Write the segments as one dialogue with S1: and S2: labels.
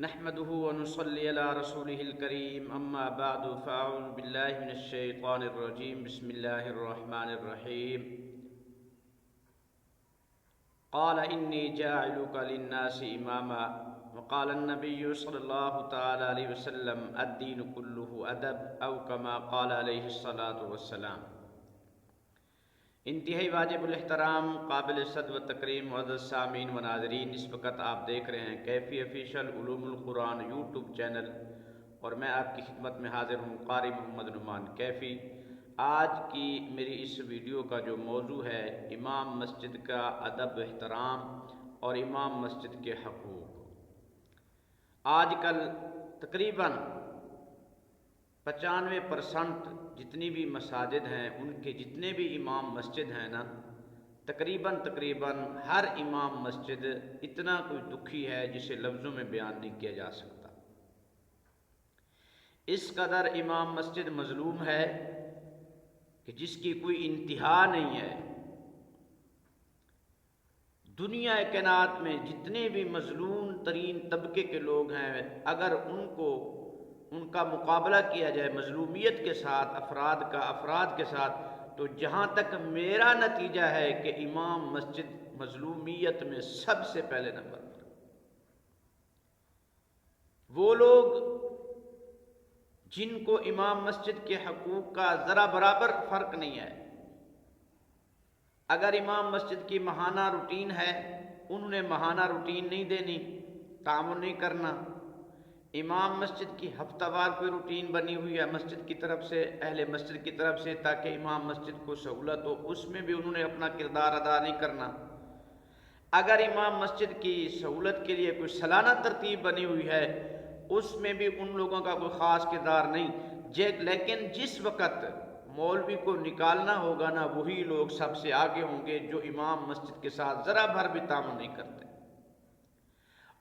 S1: نحمده ونصلي على رسوله الكريم اما بعد فاعوذ بالله من الشيطان الرجيم بسم الله الرحمن الرحيم قال إني جاعلك للناس إماما وقال النبي صلى الله تعالى عليه وسلم الدين كله أدب أو كما قال عليه الصلاة والسلام۔ انتہائی واجب الاحترام قابل صد و تکریم معزز سامعین و ناظرین، اس وقت آپ دیکھ رہے ہیں کیفی آفیشیل علوم القرآن یوٹیوب چینل اور میں آپ کی خدمت میں حاضر ہوں قاری محمد نعمان کیفی۔ آج کی میری اس ویڈیو کا جو موضوع ہے امام مسجد کا ادب و احترام اور امام مسجد کے حقوق۔ آج کل تقریباً 95% جتنی بھی مساجد ہیں ان کے جتنے بھی امام مسجد ہیں نا، تقریباً ہر امام مسجد اتنا کوئی دکھی ہے جسے لفظوں میں بیان نہیں کیا جا سکتا۔ اس قدر امام مسجد مظلوم ہے کہ جس کی کوئی انتہا نہیں ہے۔ دنیا کائنات میں جتنے بھی مظلوم ترین طبقے کے لوگ ہیں، اگر ان کا مقابلہ کیا جائے مظلومیت کے ساتھ افراد کے ساتھ، تو جہاں تک میرا نتیجہ ہے کہ امام مسجد مظلومیت میں سب سے پہلے نمبر پر۔ وہ لوگ جن کو امام مسجد کے حقوق کا ذرا برابر فرق نہیں ہے، اگر امام مسجد کی ماہانہ روٹین ہے انہوں نے ماہانہ روٹین نہیں دینی، تعاون نہیں کرنا۔ امام مسجد کی ہفتہ وار کوئی روٹین بنی ہوئی ہے مسجد کی طرف سے، اہل مسجد کی طرف سے، تاکہ امام مسجد کو سہولت ہو، اس میں بھی انہوں نے اپنا کردار ادا نہیں کرنا۔ اگر امام مسجد کی سہولت کے لیے کوئی سالانہ ترتیب بنی ہوئی ہے اس میں بھی ان لوگوں کا کوئی خاص کردار نہیں۔ لیکن جس وقت مولوی کو نکالنا ہوگا نا، وہی لوگ سب سے آگے ہوں گے جو امام مسجد کے ساتھ ذرا بھر بھی تعاون نہیں کرتے۔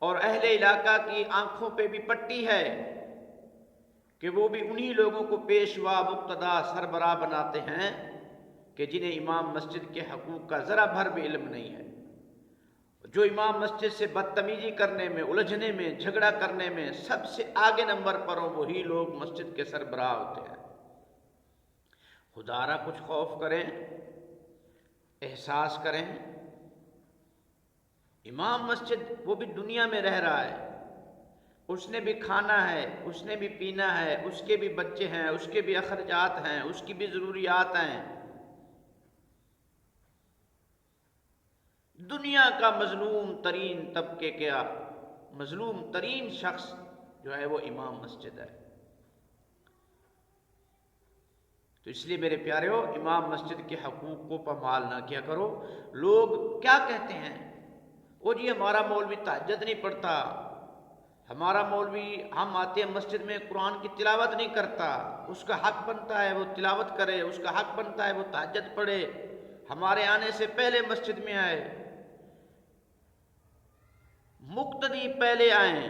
S1: اور اہل علاقہ کی آنکھوں پہ بھی پٹی ہے کہ وہ بھی انہی لوگوں کو پیشوا مقتدا سربراہ بناتے ہیں کہ جنہیں امام مسجد کے حقوق کا ذرا بھر بھی علم نہیں ہے۔ جو امام مسجد سے بدتمیزی کرنے میں، الجھنے میں، جھگڑا کرنے میں سب سے آگے نمبر پر ہوں، وہی لوگ مسجد کے سربراہ ہوتے ہیں۔ خدا را کچھ خوف کریں، احساس کریں۔ امام مسجد وہ بھی دنیا میں رہ رہا ہے، اس نے بھی کھانا ہے، اس نے بھی پینا ہے، اس کے بھی بچے ہیں، اس کے بھی اخراجات ہیں، اس کی بھی ضروریات ہیں۔ دنیا کا مظلوم ترین طبقے کا مظلوم ترین شخص جو ہے وہ امام مسجد ہے۔ تو اس لیے میرے پیارےو، امام مسجد کے حقوق کو پامال نہ کیا کرو۔ لوگ کیا کہتے ہیں، وہ جی ہمارا مولوی تہجد نہیں پڑھتا، ہمارا مولوی، ہم آتے ہیں مسجد میں قرآن کی تلاوت نہیں کرتا، اس کا حق بنتا ہے وہ تلاوت کرے، اس کا حق بنتا ہے وہ تہجد پڑھے، ہمارے آنے سے پہلے مسجد میں آئے۔ مقتدی پہلے آئیں،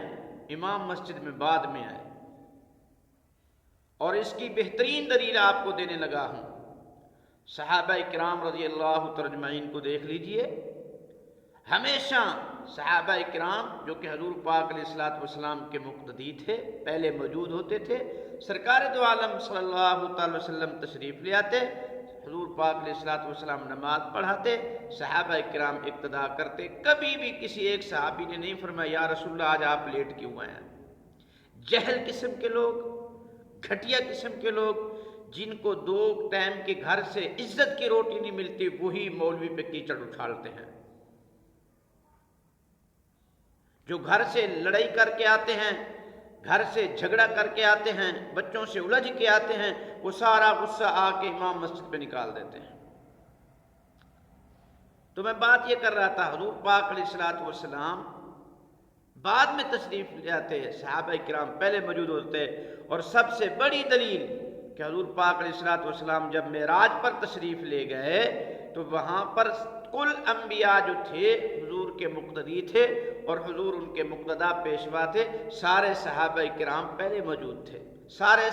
S1: امام مسجد میں بعد میں آئے۔ اور اس کی بہترین دلیل آپ کو دینے لگا ہوں۔ صحابہ کرام رضی اللہ ترجمعین کو دیکھ لیجئے، ہمیشہ صحابہ کرام جو کہ حضور پاک علیہ السلام کے مقتدی تھے، پہلے موجود ہوتے تھے، سرکار دو عالم صلی اللہ تعالی وسلم تشریف لے آتے، حضور پاک علیہ السلام نماز پڑھاتے، صحابہ کرام اقتداء کرتے۔ کبھی بھی کسی ایک صحابی نے نہیں فرمایا یا رسول اللہ آج آپ لیٹ کیوں آئے ہیں۔ جہل قسم کے لوگ، گھٹیا قسم کے لوگ، جن کو 2 ٹائم کے گھر سے عزت کی روٹی نہیں ملتی، وہی مولوی پہ کیچڑ اچھالتے ہیں۔ جو گھر سے لڑائی کر کے آتے ہیں، گھر سے جھگڑا کر کے آتے ہیں، بچوں سے الجھ کے آتے ہیں، وہ سارا غصہ آ کے امام مسجد پہ نکال دیتے ہیں۔ تو میں بات یہ کر رہا تھا، حضور پاک علیہ السلام بعد میں تشریف لے آتے، صحابہ کرام پہلے موجود ہوتے۔ اور سب سے بڑی دلیل کہ حضور پاک علیہ السلام جب معراج پر تشریف لے گئے تو وہاں پر کل انبیاء جو تھے حضور کے مقتدی تھے اور حضور ان کے مقتدا پیشوا تھے، سارے صحابہ کرام پہلے موجود تھے، سارے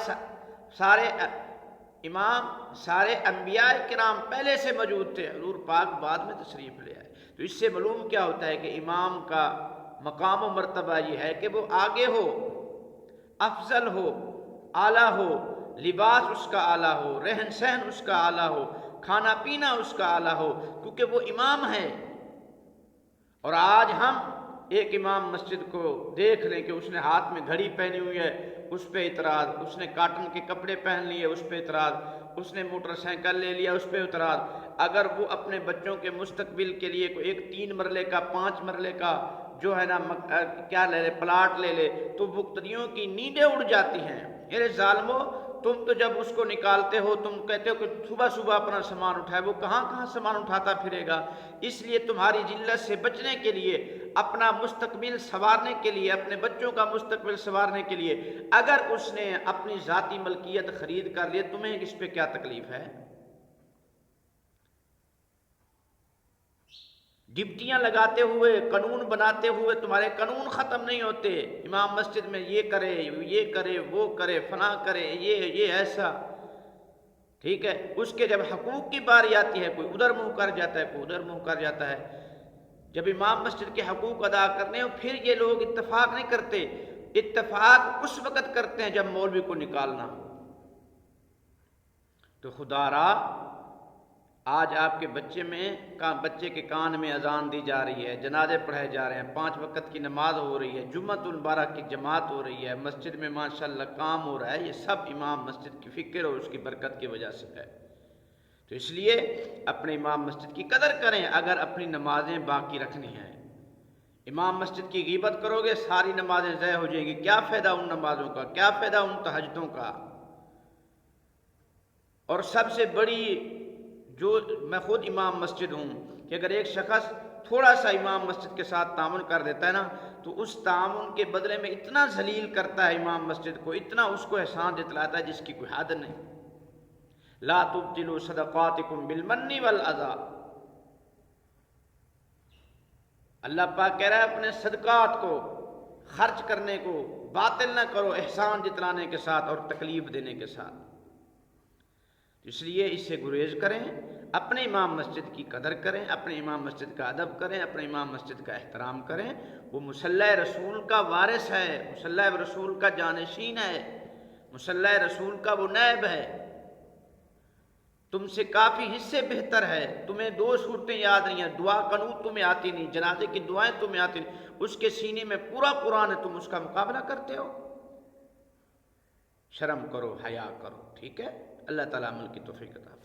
S1: امام، سارے انبیاء کرام پہلے سے موجود تھے، حضور پاک بعد میں تشریف لے آئے۔ تو اس سے معلوم کیا ہوتا ہے کہ امام کا مقام و مرتبہ یہ ہے کہ وہ آگے ہو، افضل ہو، اعلیٰ ہو، لباس اس کا اعلیٰ ہو، رہن سہن اس کا اعلیٰ ہو، کھانا پینا اس کا اعلیٰ ہو، کیونکہ وہ امام ہے۔ اور آج ہم ایک امام مسجد کو دیکھ لیں کہ اس نے ہاتھ میں گھڑی پہنی ہوئی ہے، اس پہ اعتراض، اس نے کاٹن کے کپڑے پہن لیے، اس پہ اعتراض، اس نے موٹر سائیکل لے لیا، اس پہ اعتراض۔ اگر وہ اپنے بچوں کے مستقبل کے لیے کوئی ایک 3 مرلے کا 5 مرلے کا جو ہے نا کیا لے لے پلاٹ لے لے تو مقتدیوں کی نیندیں اڑ جاتی ہیں۔ میرے ظالمو، تم تو جب اس کو نکالتے ہو تم کہتے ہو کہ صبح صبح اپنا سامان اٹھائے، وہ کہاں کہاں سامان اٹھاتا پھرے گا؟ اس لیے تمہاری ذلت سے بچنے کے لیے، اپنا مستقبل سنوارنے کے لیے، اپنے بچوں کا مستقبل سنوارنے کے لیے اگر اس نے اپنی ذاتی ملکیت خرید کر لی، تمہیں اس پہ کیا تکلیف ہے؟ ڈپٹیاں لگاتے ہوئے، قانون بناتے ہوئے تمہارے قانون ختم نہیں ہوتے۔ امام مسجد میں یہ کرے، یہ کرے، وہ کرے، فلاں کرے، یہ ایسا، ٹھیک ہے۔ اس کے جب حقوق کی باری آتی ہے، کوئی ادھر منہ کر جاتا ہے، کوئی ادھر منہ کر جاتا ہے۔ جب امام مسجد کے حقوق ادا کرنے ہو پھر یہ لوگ اتفاق نہیں کرتے۔ اتفاق اس وقت کرتے ہیں جب مولوی کو نکالنا ہو۔ تو خدا را، آج آپ کے بچے کے کان میں اذان دی جا رہی ہے، جنازے پڑھائے جا رہے ہیں، 5 وقت کی نماز ہو رہی ہے، جمعۃ المبارک کی جماعت ہو رہی ہے، مسجد میں ماشاءاللہ کام ہو رہا ہے، یہ سب امام مسجد کی فکر اور اس کی برکت کی وجہ سے ہے۔ تو اس لیے اپنے امام مسجد کی قدر کریں اگر اپنی نمازیں باقی رکھنی ہیں۔ امام مسجد کی غیبت کرو گے ساری نمازیں ضائع ہو جائیں گی، کیا فائدہ ان نمازوں کا، کیا فائدہ ان تہجدوں کا؟ اور سب سے بڑی جو میں خود امام مسجد ہوں کہ اگر ایک شخص تھوڑا سا امام مسجد کے ساتھ تعاون کر دیتا ہے نا تو اس تعاون کے بدلے میں اتنا ذلیل کرتا ہے امام مسجد کو، اتنا اس کو احسان جتلاتا ہے جس کی کوئی حد نہیں۔ لا تبطلوا صدقاتکم بالمن والاذی، اللہ پاک کہہ رہا ہے اپنے صدقات کو خرچ کرنے کو باطل نہ کرو احسان جتلانے کے ساتھ اور تکلیف دینے کے ساتھ۔ اس لیے اس سے گریز کریں، اپنے امام مسجد کی قدر کریں، اپنے امام مسجد کا ادب کریں، اپنے امام مسجد کا احترام کریں۔ وہ مصلی رسول کا وارث ہے، مصلی رسول کا جانشین ہے، مصلی رسول کا وہ نائب ہے، تم سے کافی حصے بہتر ہے۔ تمہیں 2 صورتیں یاد نہیں ہیں، دعا قنوت تمہیں آتی نہیں، جنازے کی دعائیں تمہیں آتی نہیں، اس کے سینے میں پورا قرآن ہے، تم اس کا مقابلہ کرتے ہو؟ شرم کرو، حیا کرو، ٹھیک ہے؟ اللہ تعالیٰ عمل کی توفیق عطا فرمائے۔